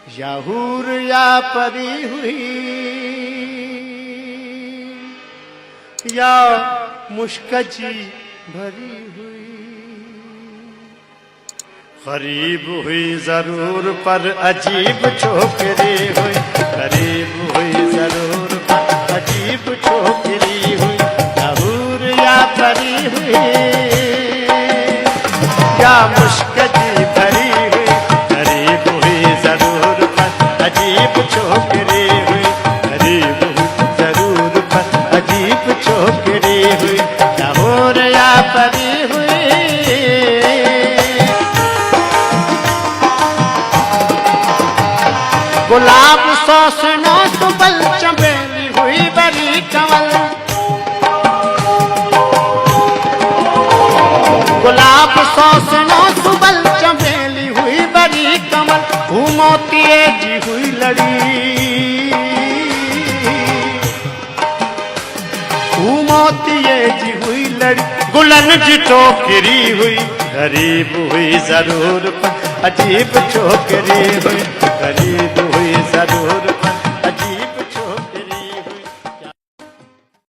या हूर या परी हुई या मुश्कजी भरी हुई, गरीब हुई जरूर पर अजीब छोकरी हुई, गरीब हुई जरूर पर अजीब छोकरी हुई, या हूर या परी हुई या मुश्कजी भरी हुई, गरीब हुई जरूर पर अजीब छोकरी हुई, गरीब हुई जरूर पर अजीब छोकरी हुई, या हूर या परी हुई। गुलाब सोसनो सुबल चमेली हुई बड़ी कंवल, गुलाब सोसनो सुबल चमेली हुई बड़ी कंवल, मोतिये जी हुई लड़ी, मोतिये जी हुई लड़ी, गुलन जी टोकरी हुई, गरीब हुई जरूर पर अजीब छोकरी हुई,